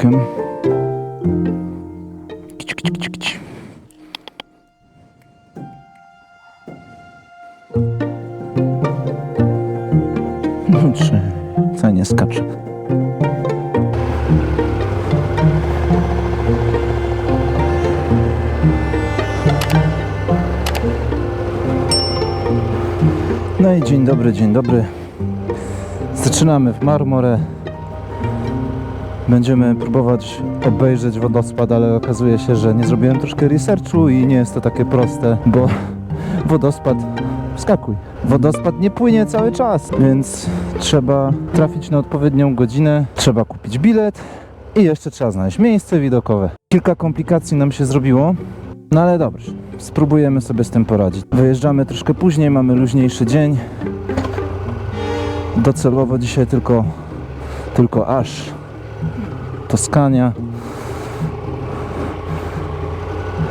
widoczkiem. Kić, kić, kić, kić. Czy co nie skacze? No i dzień dobry, dzień dobry. Zaczynamy w Marmorę. Będziemy próbować obejrzeć wodospad, ale okazuje się, że nie zrobiłem troszkę researchu i nie jest to takie proste, bo wodospad... Wskakuj. Wodospad nie płynie cały czas, więc trzeba trafić na odpowiednią godzinę, trzeba kupić bilet i jeszcze trzeba znaleźć miejsce widokowe. Kilka komplikacji nam się zrobiło, no ale dobrze, spróbujemy sobie z tym poradzić. Wyjeżdżamy troszkę później, mamy luźniejszy dzień. Docelowo dzisiaj tylko aż Toskania.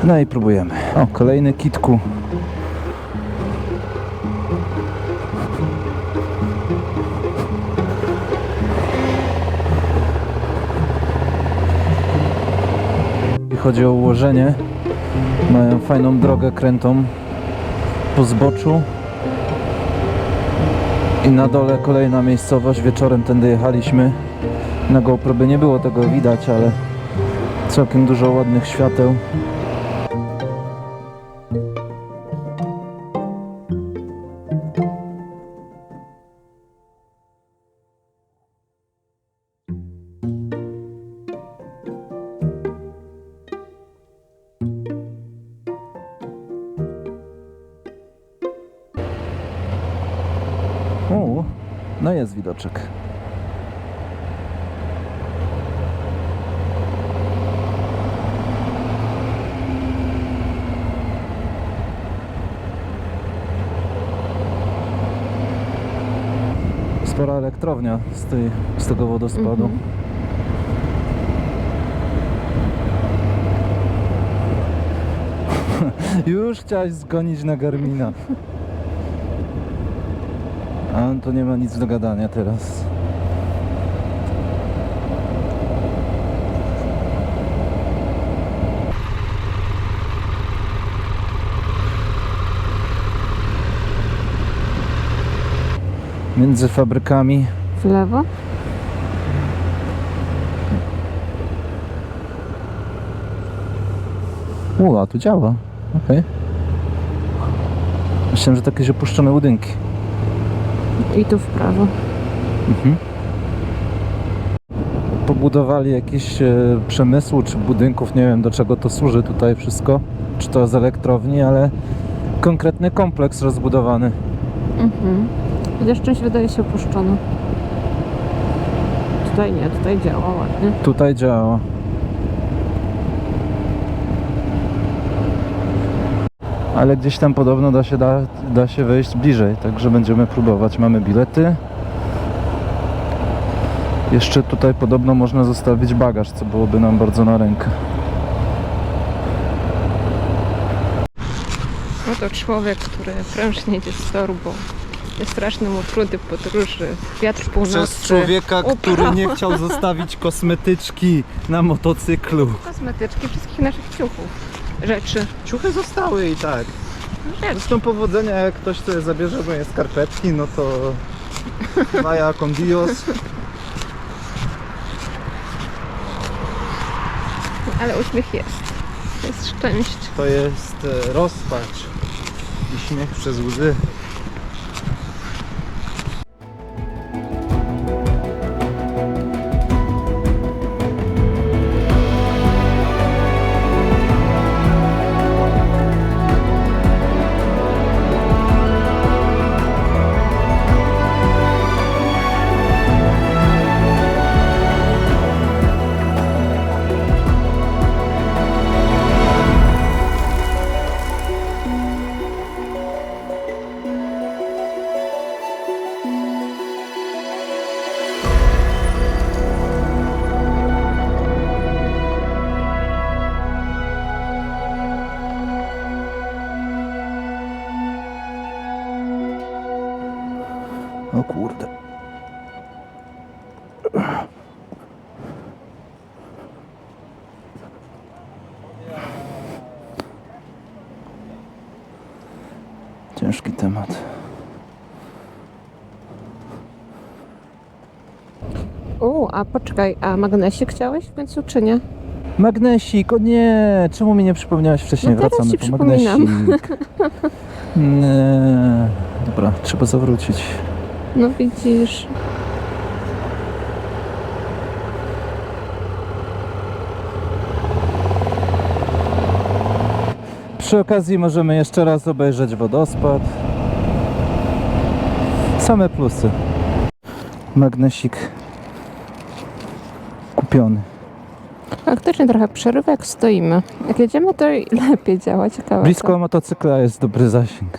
No i próbujemy. O, kolejny kitku. Jeśli chodzi o ułożenie, mają fajną drogę krętą po zboczu. I na dole kolejna miejscowość, wieczorem tędy jechaliśmy. Na GoPro by nie było tego widać, ale całkiem dużo ładnych świateł. O, no jest widoczek. Spora elektrownia z tego wodospadu. Już chciałaś zgonić na Garmina. A to nie ma nic do gadania teraz. Między fabrykami. W lewo? A tu działa. Okej. Myślałem, że to jakieś opuszczone budynki. I tu w prawo. Pobudowali jakieś przemysłu czy budynków, nie wiem do czego to służy tutaj wszystko, czy to z elektrowni, ale konkretny kompleks rozbudowany. Chociaż część wydaje się opuszczona. Tutaj nie, tutaj działa ładnie. Tutaj działa. Ale gdzieś tam podobno da się wejść bliżej, także będziemy próbować. Mamy bilety. Jeszcze tutaj podobno można zostawić bagaż, co byłoby nam bardzo na rękę. Oto człowiek, który prężnie idzie z toru, bo jest straszne mu trudy podróży. Wiatr północny. Przez człowieka, który nie chciał zostawić kosmetyczki na motocyklu. Kosmetyczki wszystkich naszych ciuchów. Rzeczy. Ciuchy zostały i tak. Zresztą powodzenia, jak ktoś sobie zabierze moje skarpetki, no to vaya con Dios. Ale uśmiech jest. To jest szczęście. To jest rozpacz i śmiech przez łzy. ciężki temat. A poczekaj, a magnesik chciałeś w końcu, czy nie? Magnesik, o nie! Czemu mi nie przypomniałeś wcześniej? No teraz Wracamy ci po przypominam. magnesik. Nie. Dobra, trzeba zawrócić. No widzisz. Przy okazji możemy jeszcze raz obejrzeć wodospad. Same plusy. Magnesik kupiony. Faktycznie trochę przerywa, jak stoimy. Jak jedziemy, to i lepiej działa. Ciekawe. Blisko motocykla jest dobry zasięg.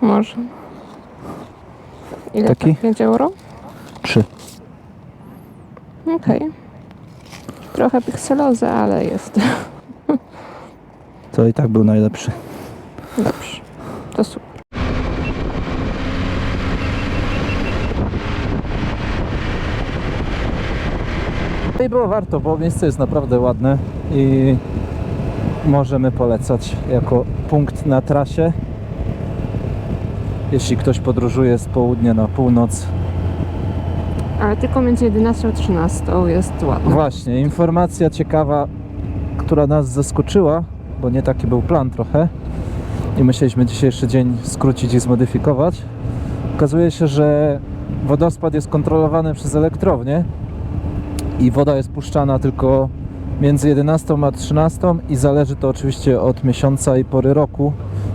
Może. Ile Taki? to? 5 euro? 3. Okej. Trochę pikseloza, ale jest. To i tak był najlepszy. Dobrze. To super. I było warto, bo miejsce jest naprawdę ładne i możemy polecać jako punkt na trasie. Jeśli ktoś podróżuje z południa na północ. Ale tylko między 11 a 13 jest ładne. Właśnie, informacja ciekawa, która nas zaskoczyła, bo nie taki był plan trochę i musieliśmy dzisiejszy dzień skrócić i zmodyfikować. Okazuje się, że wodospad jest kontrolowany przez elektrownię i woda jest puszczana tylko między 11 a 13 i zależy to oczywiście od miesiąca i pory roku.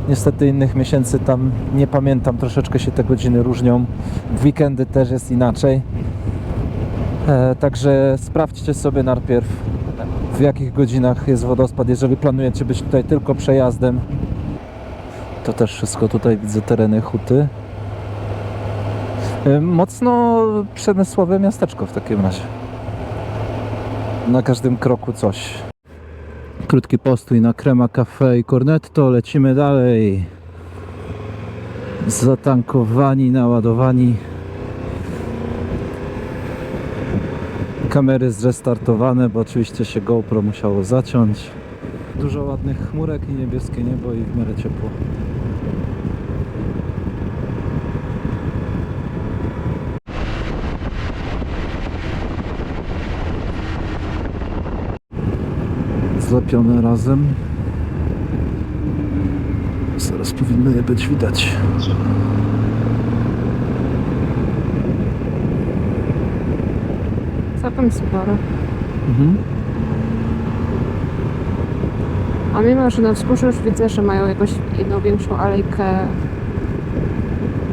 Niestety innych miesięcy tam nie pamiętam, troszeczkę się te godziny różnią. W weekendy też jest inaczej. Także sprawdźcie sobie najpierw, w jakich godzinach jest wodospad, jeżeli planujecie być tutaj tylko przejazdem. To też wszystko tutaj widzę, tereny huty. Mocno przemysłowe miasteczko w takim razie. Na każdym kroku coś. Krótki postój na Crema Cafe i Cornetto, lecimy dalej. Zatankowani, naładowani. Kamery zrestartowane, bo oczywiście się GoPro musiało zaciąć. Dużo ładnych chmurek i niebieskie niebo i w miarę ciepło. Zlepione razem. Zaraz powinno je być widać. Całkiem sporo. Mhm. A mimo, że na wzgórzu już widzę, że mają jakąś jedną większą alejkę,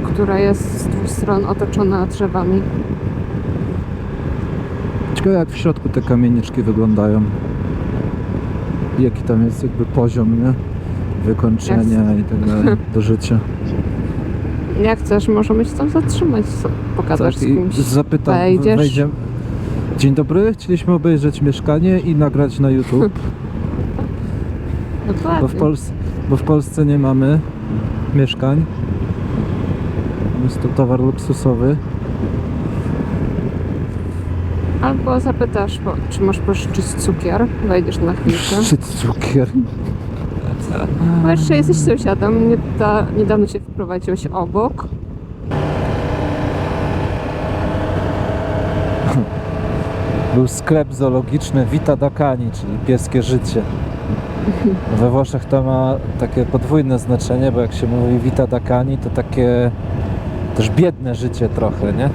która jest z dwóch stron otoczona drzewami. Ciekawe jak w środku te kamieniczki wyglądają. Jaki tam jest jakby poziom, nie? Wykończenia i tak dalej do życia. Jak chcesz, możemy się tam zatrzymać, pogadasz z Tak, i kimś. zapytam, wejdziesz. wejdziemy. Dzień dobry, chcieliśmy obejrzeć mieszkanie i nagrać na YouTube, Dokładnie. bo w Polsce nie mamy mieszkań. Jest to towar luksusowy. Albo zapytasz, czy możesz pożyczyć cukier, wejdziesz na chwilkę. Szczyt cukier. Bo jeszcze jesteś sąsiadem, niedawno się wprowadziłeś obok. Był sklep zoologiczny Vita da Cani, czyli pieskie życie. We Włoszech to ma takie podwójne znaczenie, bo jak się mówi Vita da Cani, to takie też biedne życie trochę, nie?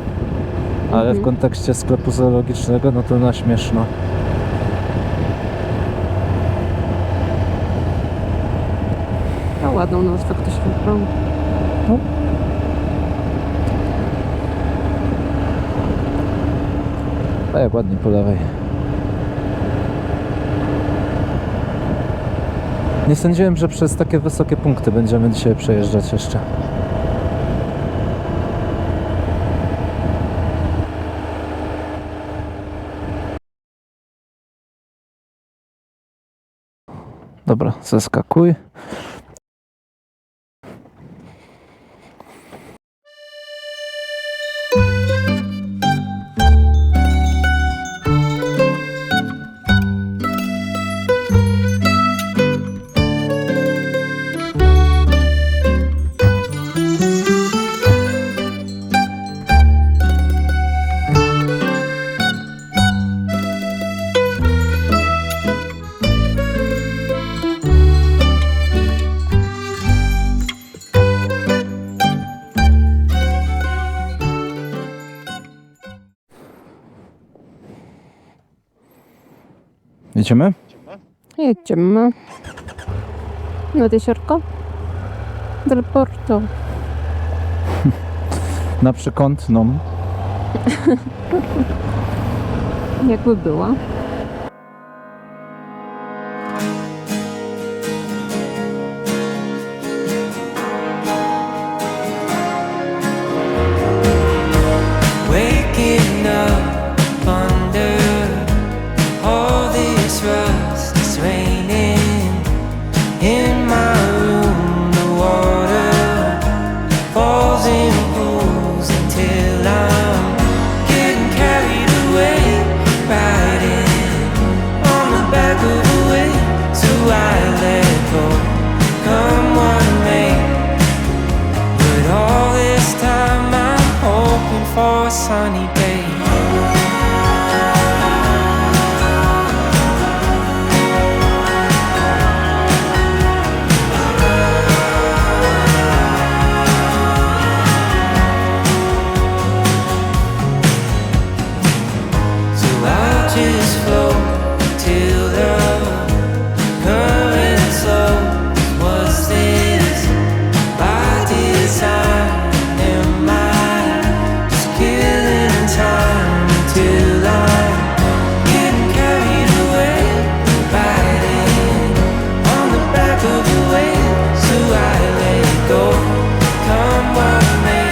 Ale w kontekście sklepu zoologicznego, no to na śmieszno. No ładną nazwę ktoś wybrał. No. A jak ładnie po lewej. Nie sądziłem, że przez takie wysokie punkty będziemy dzisiaj przejeżdżać jeszcze. Dobra, zeskakuj. Jedziemy? Jedziemy nad jeziorko del Porto. Na przekątną. Jakby była. Waking up under all this rust, it's raining in my room. The water falls in pools until I'm getting carried away, riding on the back of a wave. So I let go, come what may. But all this time I'm hoping for a sunny day. So I'll just float till the current slows. Was this by design? Am I just killing time until I'm getting carried away, riding on the back of a wave? So I let go, come what may.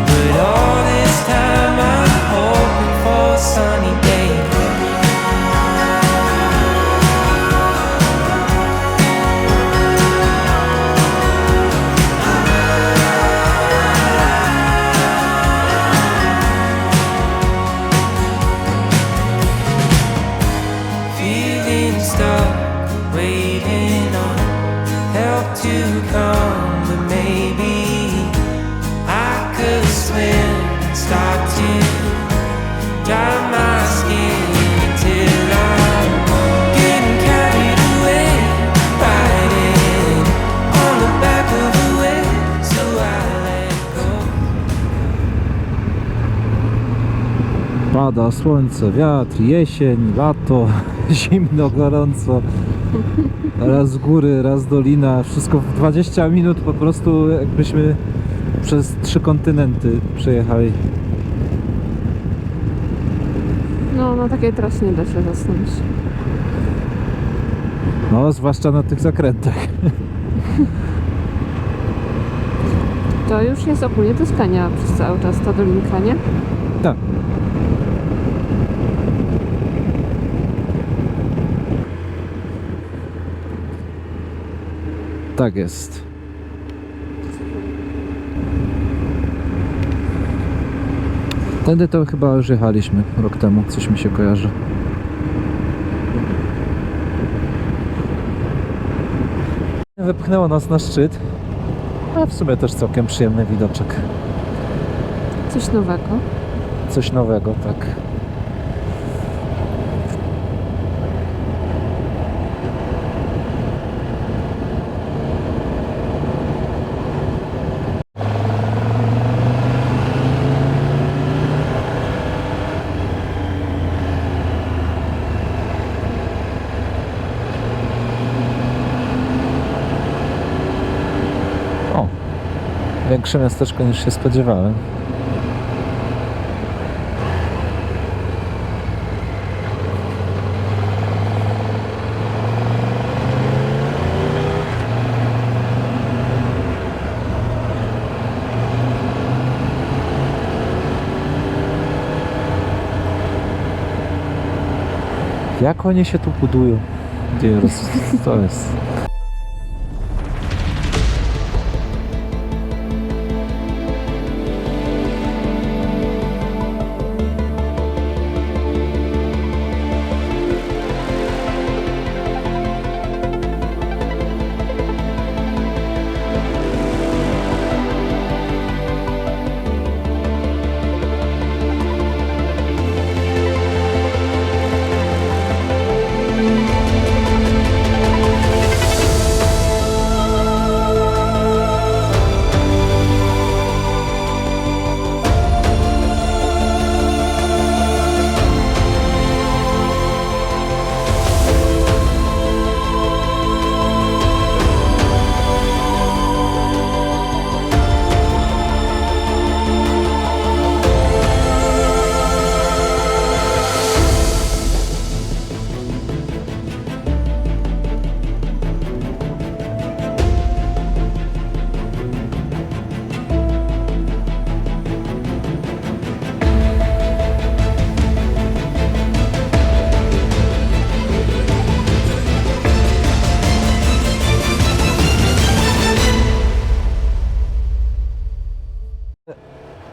But all this time I'm hoping for a sunny day. Feeling stuck, waiting on help to come, but maybe I could swim and start to dry my skin until I'm getting carried away, riding on the back of a wave. So I let go. Pada słońce, wiatr, jesień, lato, zimno, gorąco. Raz góry, raz dolina. Wszystko w 20 minut, po prostu jakbyśmy przez 3 kontynenty przejechali. No, na takiej trasie nie da się zasnąć. No, zwłaszcza na tych zakrętach. To już jest ogólnie Toskania przez cały czas, ta dolinka, nie? Tak. Tak jest. Tędy to chyba już jechaliśmy rok temu, coś mi się kojarzy. Wypchnęło nas na szczyt, a w sumie też całkiem przyjemny widoczek. Coś nowego. Coś nowego, tak. O, większe miasteczko niż się spodziewałem. Jak oni się tu budują? To jest...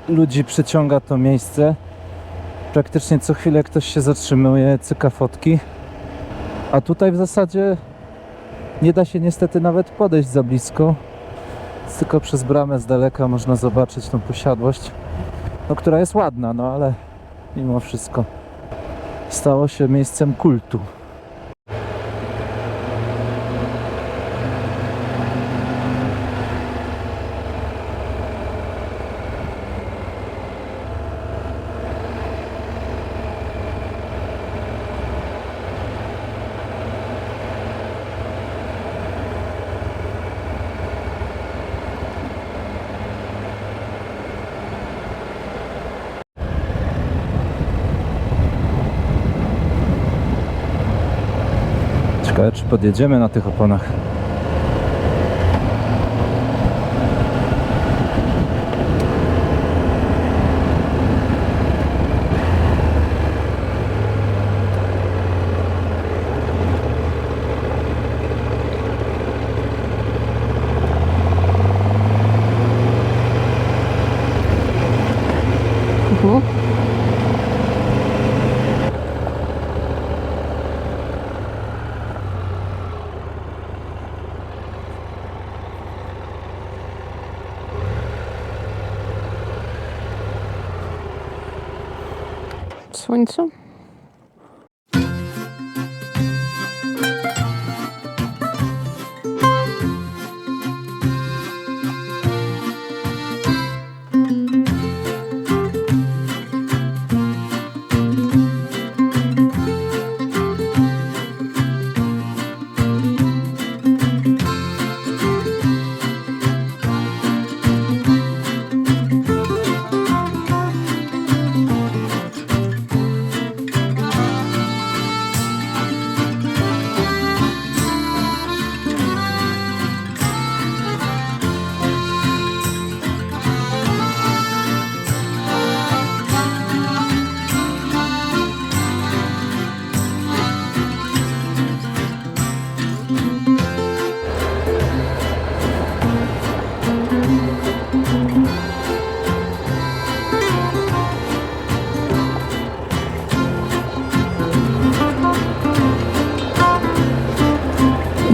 ludzi przyciąga to miejsce. Praktycznie co chwilę ktoś się zatrzymuje, cyka fotki. A tutaj w zasadzie nie da się niestety nawet podejść za blisko. Tylko przez bramę z daleka można zobaczyć tą posiadłość, no, która jest ładna, no ale mimo wszystko stało się miejscem kultu. Ciekawe, czy podjedziemy na tych oponach. Słońce.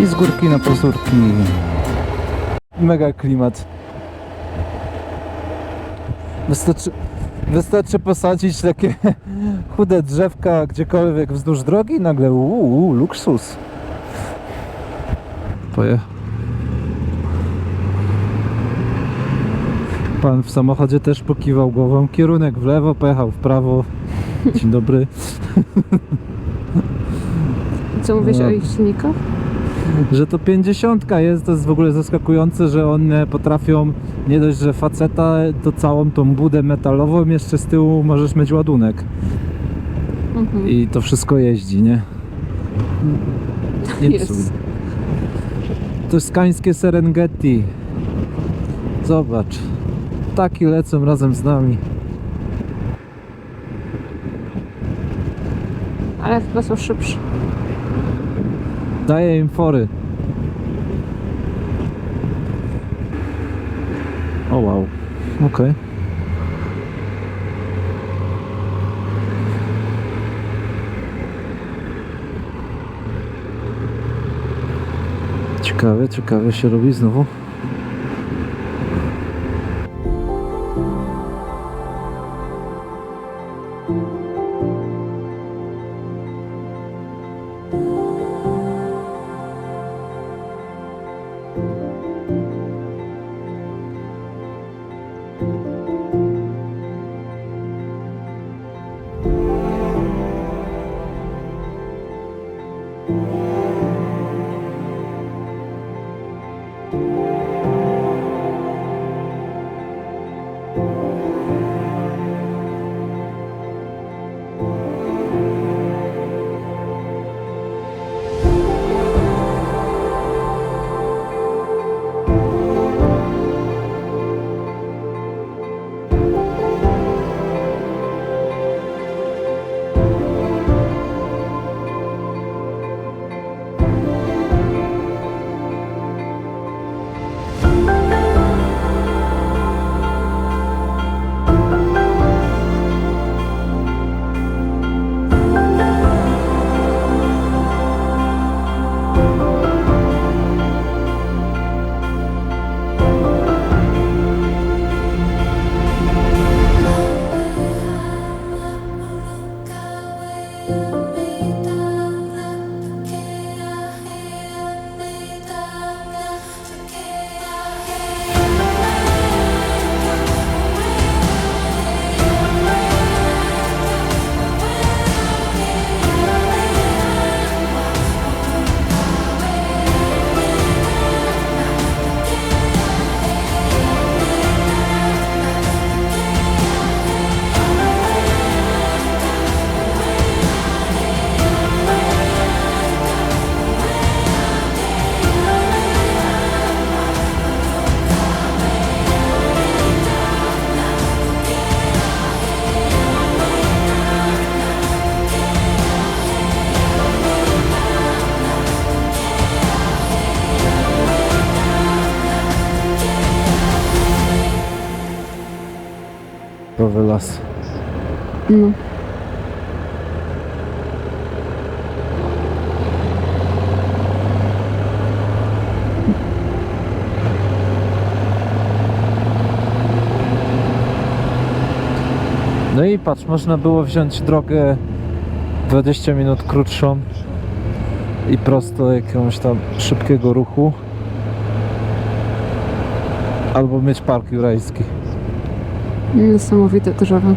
I z górki na pazurki. Mega klimat. Wystarczy posadzić takie chude drzewka gdziekolwiek wzdłuż drogi i nagle luksus. Pojechał. Pan w samochodzie też pokiwał głową. Kierunek w lewo, pojechał w prawo. Dzień dobry. Co mówisz o ich silnikach? Że to 50 jest, to jest w ogóle zaskakujące, że one potrafią nie dość, że faceta, to całą tą budę metalową, jeszcze z tyłu możesz mieć ładunek. I to wszystko jeździ, nie? Jest. Toskańskie Serengeti. Zobacz. Ptaki lecą razem z nami. Ale chyba są szybsze. Daję im fory. O wow. Okej. Ciekawe się robi znowu. Nowy las. No. No i patrz, można było wziąć drogę 20 minut krótszą i prosto jakiegoś tam szybkiego ruchu, albo mieć park jurajski. Niesamowite drzewa.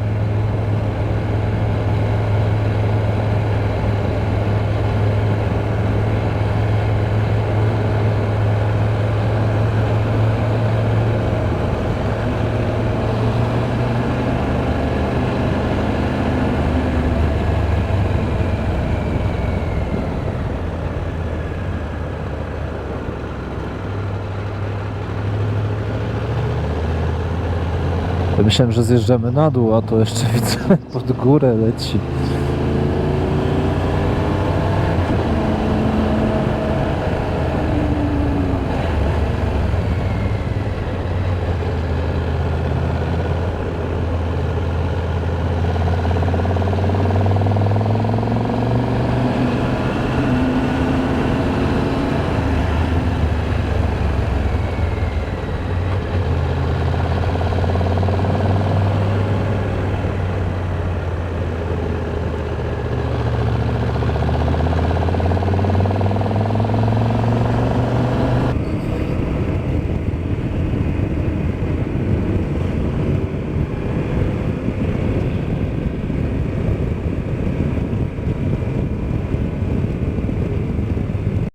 Ja myślałem, że zjeżdżamy na dół, a to jeszcze widzę pod górę leci.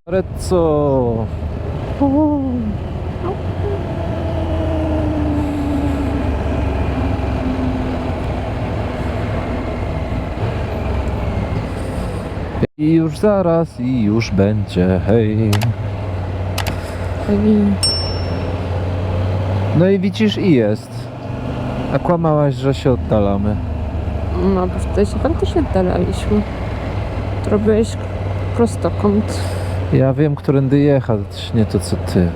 Rezzo! I już zaraz, i już będzie, hej. No i widzisz, i jest. A kłamałaś, że się oddalamy. No, bo wtedy się faktycznie oddalaliśmy. Robiłeś prostokąt. Ja wiem, którędy jechać, nie to co ty.